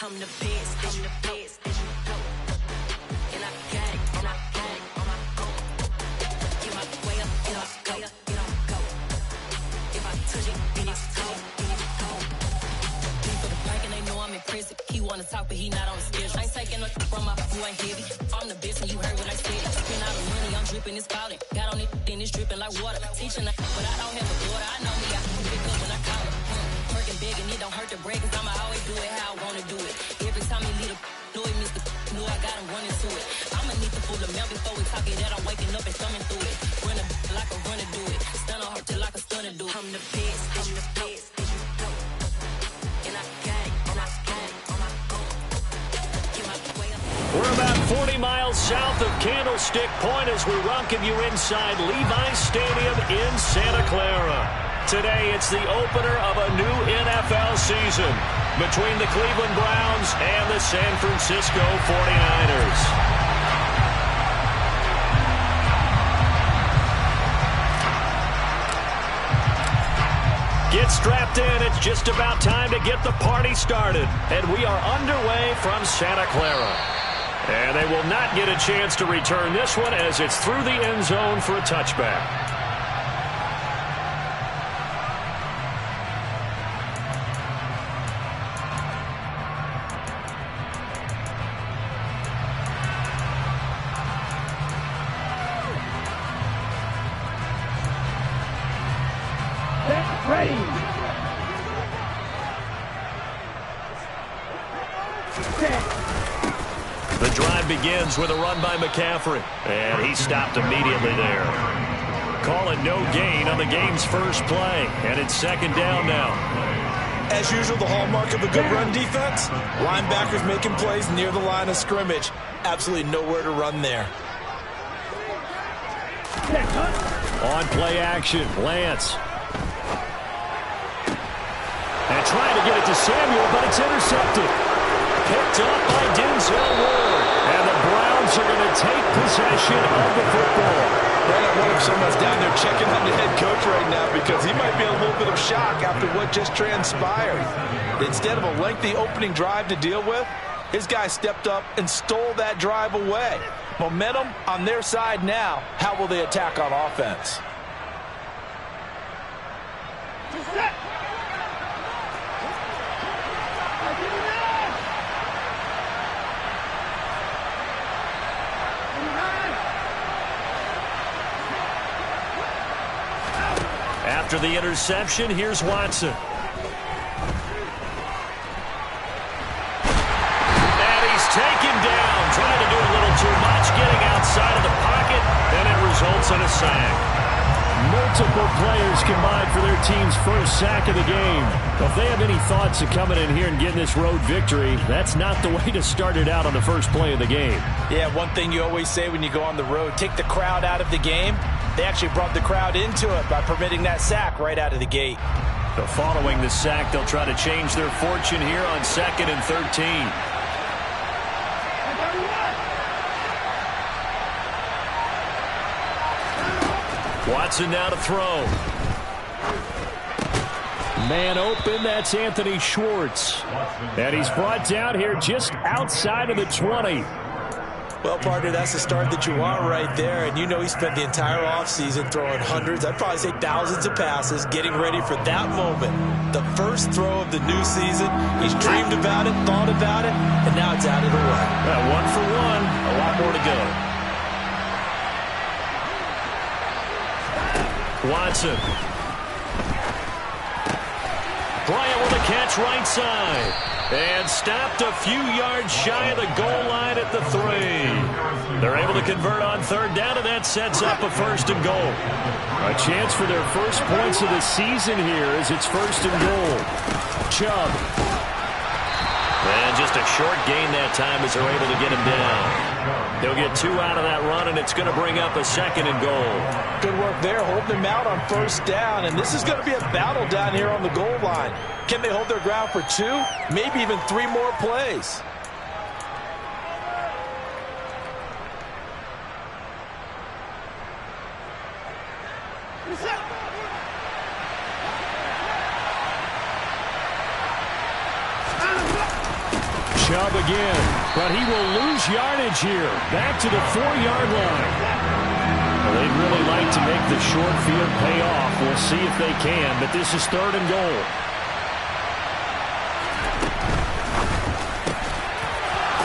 I'm the best, I'm the best, as you know. And I got it, and I got it on my own. Get my way up, get off, go, get on, go. If I touch it, then it's cold, then it's cold. He for the bank and they know I'm impressive. He wanna talk, but he not on the schedule. I ain't taking nothing from my boy heavy. I'm the best and you heard what I said. Spend all the money, I'm dripping, it's falling. Got on it, then it's dripping like water. Teaching, but I don't have a daughter. I know me, I can pick up when I call her. Working big and it don't hurt the break, cause I'ma always do it how I wanna do it. Every time he lead a know it, Mr. Know I got him running to it. I'ma need to pull the milk before we talk it that I'm waking up and thumbing through it. Run a like a runner do it. Stun on her till like a stunner do it. I'm the best, I'm the best, as you know. And I got it, and I got it on my own. Get my way up. We're about 40 miles south of Candlestick Point as we welcome you inside Levi's Stadium in Santa Clara. Today, it's the opener of a new NFL season between the Cleveland Browns and the San Francisco 49ers. Get strapped in. It's just about time to get the party started. And we are underway from Santa Clara. And they will not get a chance to return this one as it's through the end zone for a touchback. The drive begins with a run by McCaffrey, and he stopped immediately there. Calling no gain on the game's first play, and it's second down now. As usual, the hallmark of a good run defense, linebackers making plays near the line of scrimmage. Absolutely nowhere to run there. On play action, Lance. And trying to get it to Samuel, but it's intercepted. Picked up by Denzel Ward. And the Browns are going to take possession of the football. Brandon, I wonder if someone's down there checking on the head coach right now because he might be in a little bit of shock after what just transpired. Instead of a lengthy opening drive to deal with, his guy stepped up and stole that drive away. Momentum on their side now. How will they attack on offense? After the interception, here's Watson. And he's taken down, trying to do a little too much, getting outside of the pocket, and it results in a sack. Multiple players combined for their team's first sack of the game. If they have any thoughts of coming in here and getting this road victory, that's not the way to start it out on the first play of the game. Yeah, one thing you always say when you go on the road, take the crowd out of the game. They actually brought the crowd into it by permitting that sack right out of the gate. So following the sack, they'll try to change their fortune here on 2nd and 13. Watson now to throw. Man open, that's Anthony Schwartz. And he's brought down here just outside of the 20. Well, partner, that's the start that you want right there. And you know he spent the entire offseason throwing hundreds, I'd probably say thousands of passes, getting ready for that moment. The first throw of the new season. He's dreamed about it, thought about it, and now it's out of the way. Well, 1 for 1, a lot more to go. Watson. Bryant with a catch right side. And stopped a few yards shy of the goal line at the 3. They're able to convert on 3rd down, and that sets up a 1st and goal. A chance for their first points of the season here as it's 1st and goal. Chubb. And just a short gain that time as they're able to get him down. They'll get 2 out of that run, and it's going to bring up a 2nd and goal. Good work there, holding him out on 1st down, and this is going to be a battle down here on the goal line. Can they hold their ground for 2, maybe even 3 more plays? Chubb again, but he will lose yardage here. Back to the 4-yard line. Well, they'd really like to make the short field pay off. We'll see if they can, but this is 3rd and goal.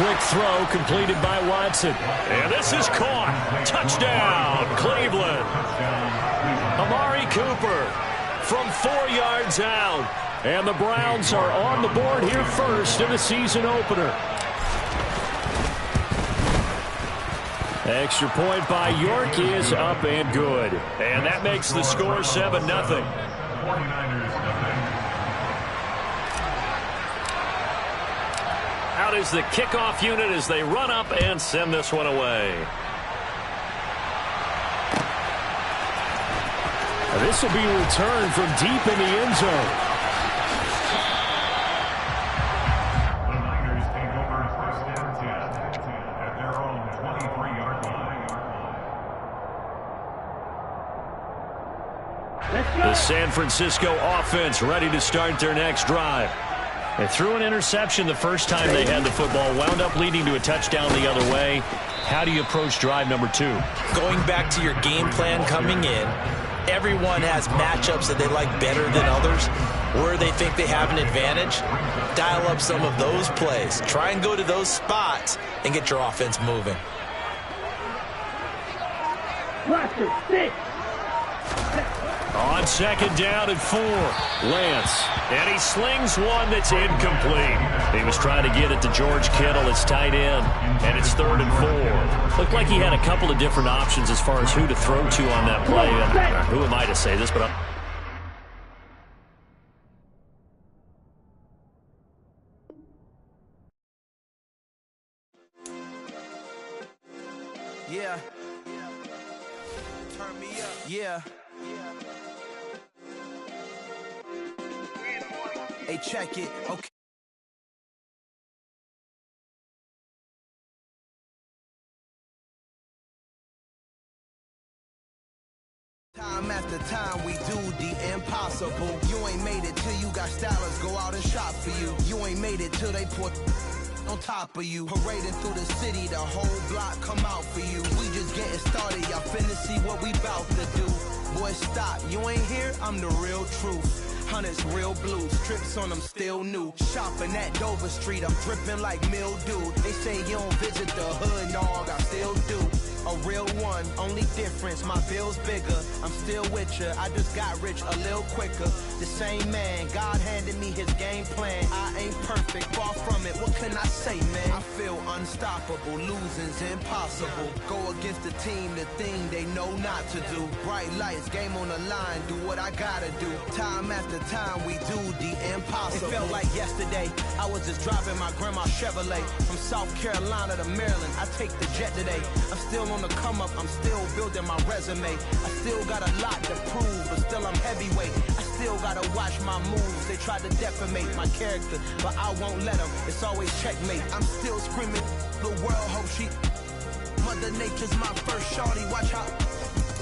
Quick throw completed by Watson. And this is caught. Touchdown, Cleveland. Amari Cooper from 4 yards out. And the Browns are on the board here first in the season opener. Extra point by York is up and good. And that makes the score 7-0. Out is the kickoff unit as they run up and send this one away. This will be returned from deep in the end zone. The Niners take over 1st and 10 at their own 23-yard line. The San Francisco offense ready to start their next drive. They threw an interception the first time they had the football, wound up leading to a touchdown the other way. How do you approach drive number 2? Going back to your game plan coming in, everyone has matchups that they like better than others, where they think they have an advantage. Dial up some of those plays. Try and go to those spots and get your offense moving. On 2nd down and 4, Lance. And he slings one that's incomplete. He was trying to get it to George Kittle, his tight end, and it's 3rd and 4. Looked like he had a couple of different options as far as who to throw to on that play. And who am I to say this, but Yeah. Turn me up. Yeah. Hey, check it. Okay. Time after time we do the impossible. You ain't made it till you got stylists go out and shop for you. You ain't made it till they put on top of you. Parading through the city, the whole block come out for you. We just getting started, y'all finna see what we bout to do. Boy, stop, you ain't here, I'm the real truth. Hunters, real blue, strips on them still new. Shopping at Dover Street, I'm dripping like mildew. They say you don't visit the hood, dog, I still do. A real one, only difference, my bill's bigger. I'm still with ya, I just got rich a little quicker. The same man, God handed me his game plan. I ain't perfect, far from it, what can I say, man? I feel unstoppable, losing's impossible. Go against the team, the thing they know not to do. Bright lights, game on the line, do what I gotta do. Time after time, we do the impossible. It felt like yesterday, I was just driving my grandma's Chevrolet. From South Carolina to Maryland, I take the jet today. I'm still on the come up, I'm still building my resume. I still got a lot to prove, but still I'm heavyweight. I still gotta watch my moves. They try to defamate my character, but I won't let them. It's always checkmate. I'm still screaming, the world hope she. Mother Nature's my first shorty, watch how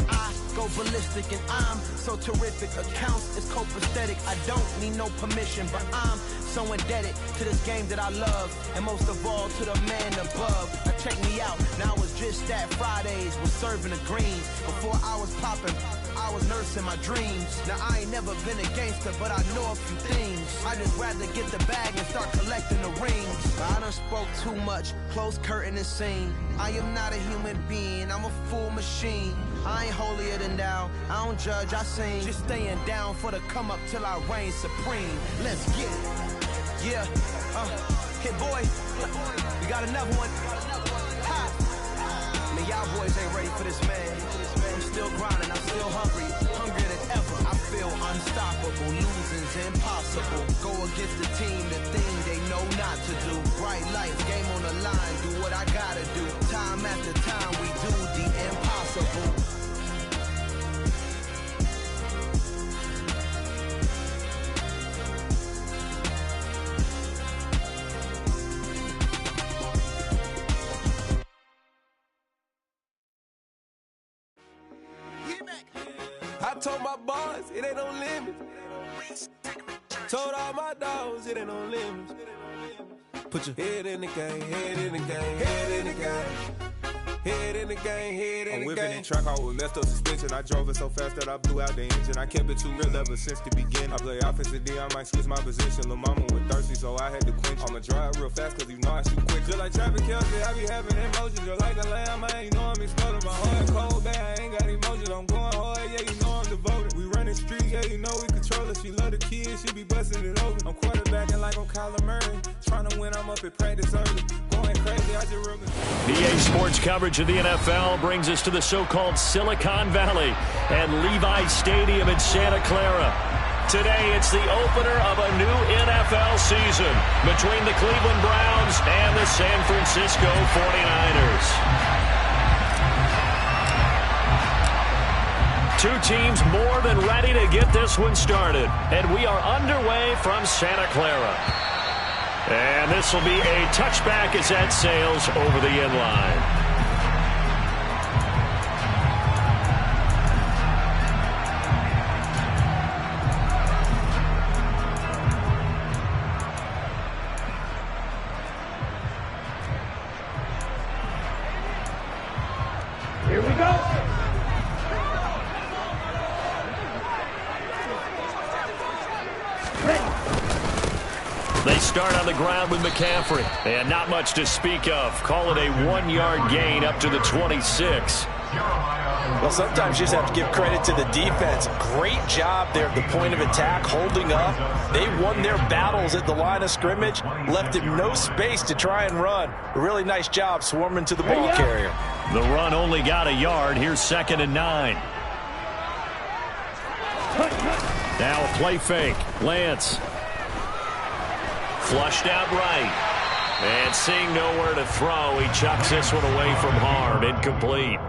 I go ballistic, and I'm so terrific. Accounts is copacetic. I don't need no permission, but I'm so indebted to this game that I love, and most of all to the man above. Now check me out, now I was just at Fridays, was serving the greens. Before I was popping, I was nursing my dreams. Now I ain't never been a gangster, but I know a few things. I just rather get the bag and start collecting the rings. I done spoke too much, close curtain and scene. I am not a human being, I'm a full machine. I ain't holier than thou, I don't judge, I sing. Just staying down for the come up till I reign supreme. Let's get it. Yeah, hit boy, we got another one. Ha. Man, y'all boys ain't ready for this, man. I'm still grinding, I'm still hungry, hungrier than ever. I feel unstoppable, losing's impossible. Go against the team, the thing they know not to do. Bright lights, game on the line, do what I gotta do. Time after time, we do the impossible. I told my boys it ain't no limit. Told all my dogs it ain't no limit. Put your head in the game, head in the game, head in the game. Head in the game, head in the game. I'm whipping in track hall with messed up suspension. I drove it so fast that I blew out the engine. I kept it too real ever since the beginning. I play offensive D, I might switch my position. Lil' mama was thirsty, so I had to quench. I'ma drive real fast, cause you know I shoot quick. Just like traffic Kelsey, I be having emotions. Just like a lamb, man, you know I'm exploding. My heart cold, bad, I ain't got emotions. I'm going hard, yeah, you know I'm devoted. We running streets, yeah, you know we control it. She love the kids, she be busting it over. I'm quarterbacking like I'm Kyler Murray. Trying to win, I'm up at practice early. Going crazy, I just really... EA Sports coverage of the NFL brings us to the so-called Silicon Valley and Levi Stadium in Santa Clara. Today, it's the opener of a new NFL season between the Cleveland Browns and the San Francisco 49ers. Two teams more than ready to get this one started, and we are underway from Santa Clara. And this will be a touchback as that sails over the end line. Here we go. They start on the ground with McCaffrey. And not much to speak of. Call it a 1-yard gain up to the 26. Well, sometimes you just have to give credit to the defense. Great job there at the point of attack, holding up. They won their battles at the line of scrimmage, left him no space to try and run. A really nice job swarming to the ball carrier. The run only got a yard. Here's 2nd and 9. Now a play fake. Lance. Flushed out right. And seeing nowhere to throw, he chucks this one away from harm. Incomplete.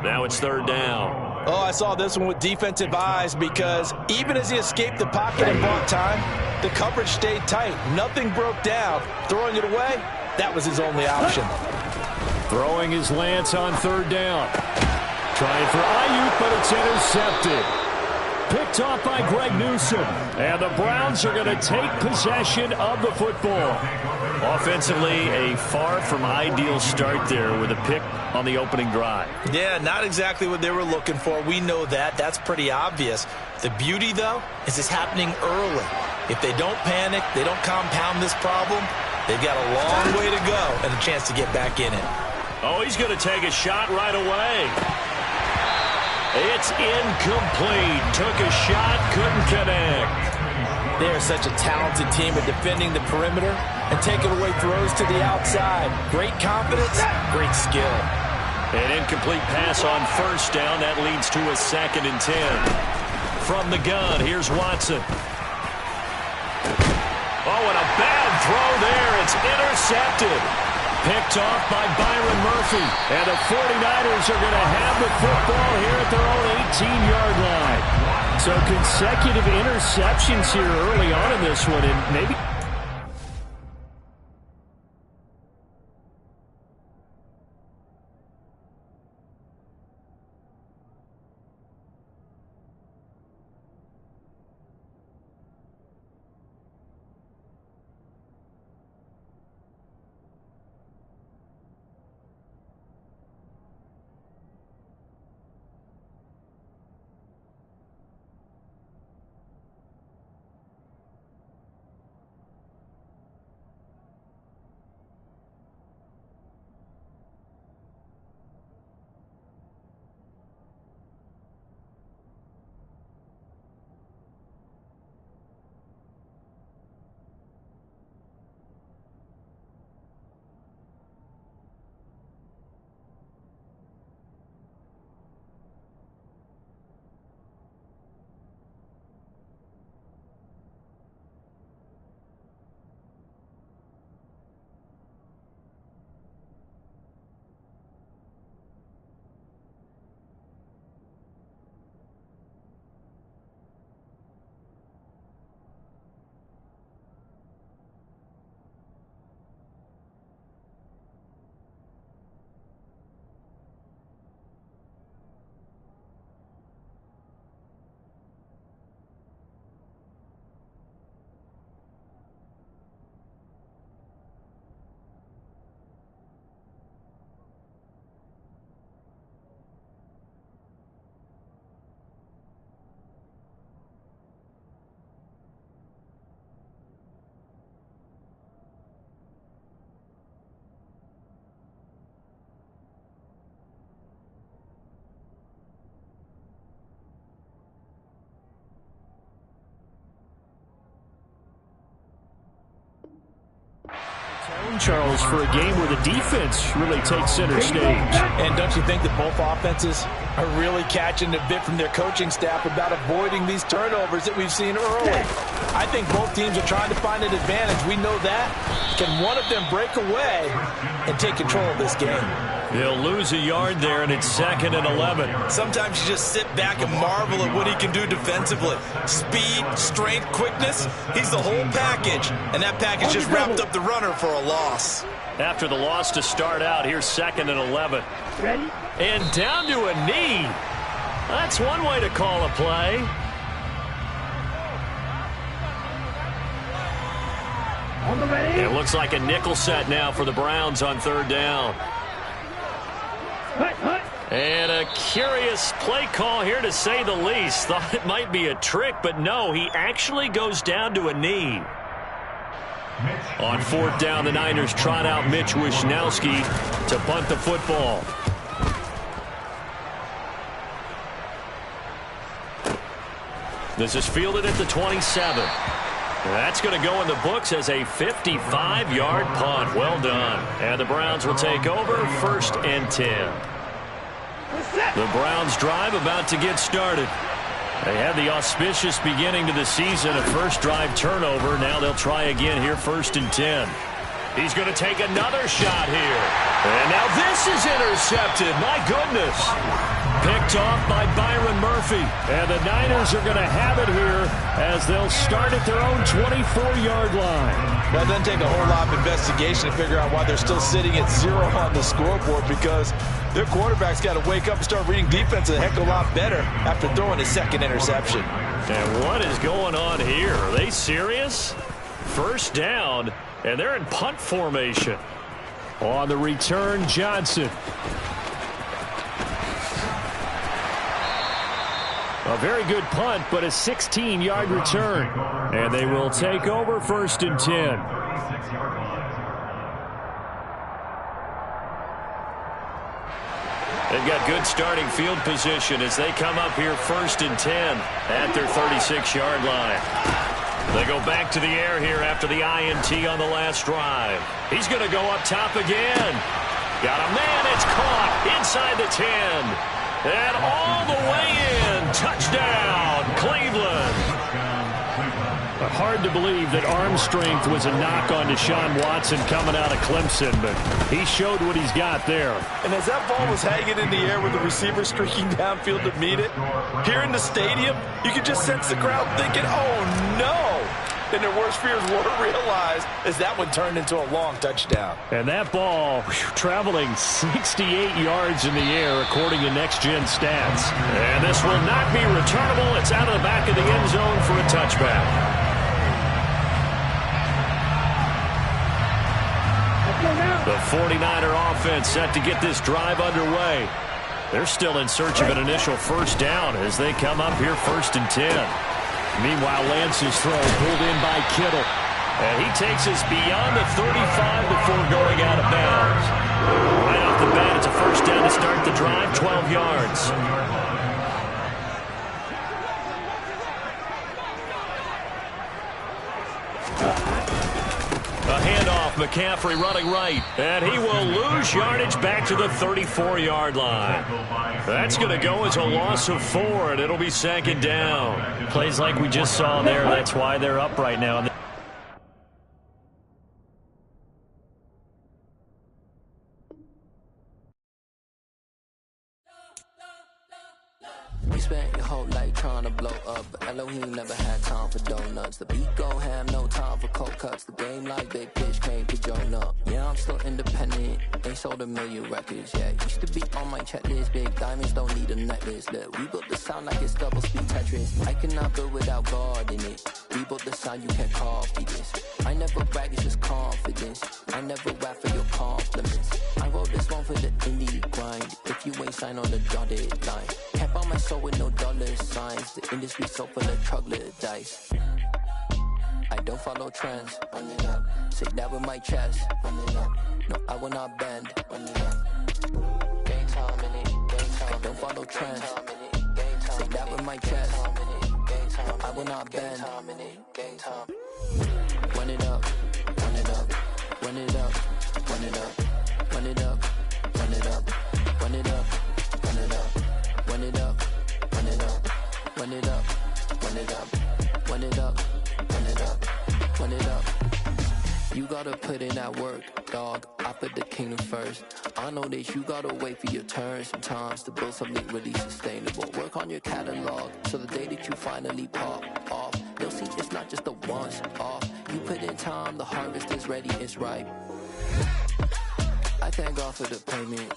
Now it's 3rd down. Oh, I saw this one with defensive eyes because even as he escaped the pocket and bought time, the coverage stayed tight. Nothing broke down. Throwing it away, that was his only option. Throwing his Lance on 3rd down. Trying for Ayuk, but it's intercepted. Picked off by Greg Newsome. And the Browns are going to take possession of the football. Offensively, a far from ideal start there with a pick on the opening drive. Yeah, not exactly what they were looking for. We know that. That's pretty obvious. The beauty, though, is it's happening early. If they don't panic, they don't compound this problem, they've got a long way to go and a chance to get back in it. Oh, he's going to take a shot right away. It's incomplete. Took a shot, couldn't connect. They are such a talented team at defending the perimeter and taking away throws to the outside. Great confidence, great skill. An incomplete pass on 1st down. That leads to a 2nd and 10. From the gun, here's Watson. Oh, and a bad throw there. It's intercepted. Picked off by Byron Murphy. And the 49ers are going to have the football here at their own 18-yard line. So consecutive interceptions here early on in this one, and maybe... Charles, for a game where the defense really takes center stage. And don't you think that both offenses are really catching a bit from their coaching staff about avoiding these turnovers that we've seen early? I think both teams are trying to find an advantage. We know that. Can one of them break away and take control of this game? He'll lose a yard there, and it's 2nd and 11. Sometimes you just sit back and marvel at what he can do defensively. Speed, strength, quickness, he's the whole package. And that package just wrapped up the runner for a loss. After the loss to start out, here's 2nd and 11. Ready? And down to a knee. That's one way to call a play. On the ready? It looks like a nickel set now for the Browns on 3rd down. And a curious play call here, to say the least. Thought it might be a trick, but no, he actually goes down to a knee. On 4th down, the Niners trot out Mitch Wishnowski to punt the football. This is fielded at the 27. That's going to go in the books as a 55-yard punt. Well done. And the Browns will take over, 1st and 10. The Browns drive about to get started. They had the auspicious beginning to the season, a first drive turnover. Now they'll try again here, 1st and 10. He's going to take another shot here. And now this is intercepted. My goodness. Picked off by Byron Murphy. And the Niners are going to have it here as they'll start at their own 24-yard line. Well, it doesn't take a whole lot of investigation to figure out why they're still sitting at 0 on the scoreboard, because their quarterback's got to wake up and start reading defense a heck of a lot better after throwing his 2nd interception. And what is going on here? Are they serious? 1st down, and they're in punt formation. On the return, Johnson. A very good punt, but a 16-yard return. And they will take over, 1st and 10. They've got good starting field position as they come up here, 1st and 10 at their 36-yard line. They go back to the air here after the INT on the last drive. He's going to go up top again. Got a man. It's caught inside the 10. And all the way in. Touchdown, Cleveland. Hard to believe that arm strength was a knock on Deshaun Watson coming out of Clemson, but he showed what he's got there. And as that ball was hanging in the air with the receiver streaking downfield to meet it, here in the stadium, you could just sense the crowd thinking, oh no! And their worst fears were realized as that one turned into a long touchdown. And that ball traveling 68 yards in the air according to next-gen stats. And this will not be returnable. It's out of the back of the end zone for a touchback. The 49er offense set to get this drive underway. They're still in search of an initial 1st down as they come up here, 1st and 10. Meanwhile, Lance's throw pulled in by Kittle. And he takes us beyond the 35 before going out of bounds. Right off the bat, it's a 1st down to start the drive, 12 yards. A handoff, McCaffrey running right, and he will lose yardage back to the 34-yard line. That's going to go as a loss of 4, and it'll be 2nd down. Plays like we just saw there, that's why they're up right now. You spent your whole life trying to blow up, but Elohim never had time for donuts. The beat gon' have no time for cold cuts. The game like Big Pitch came to join up. Yeah, I'm still independent, ain't sold a million records yet. Used to be on my checklist, big diamonds don't need a necklace. Look, we built the sound like it's double speed Tetris. I cannot build without God in it. We built the sound, you can't copy this. I never brag, it's just confidence. I never rap for your compliments. I wrote this one for the indie grind. If you ain't signed on the dotted line, can't buy my soul with no dollar signs. The industry so full of troglodytes. I don't follow trends. Run it up. Say that with my chest. Run it up. No, I will not bend. Run it up. Game time in it. Game time. I don't follow trends. Say that with my chest. No, I will not bend. Game time. Run it up. Run it up. Run it up. You gotta put in that work, dog. I put the kingdom first. I know that you gotta wait for your turn sometimes to build something really sustainable. Work on your catalog so the day that you finally pop off, you'll see it's not just a once off. You put in time, the harvest is ready, it's ripe. I thank God for the payment.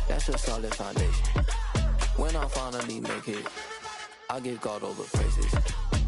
That's a solid foundation. When I finally make it, I give God all the praises.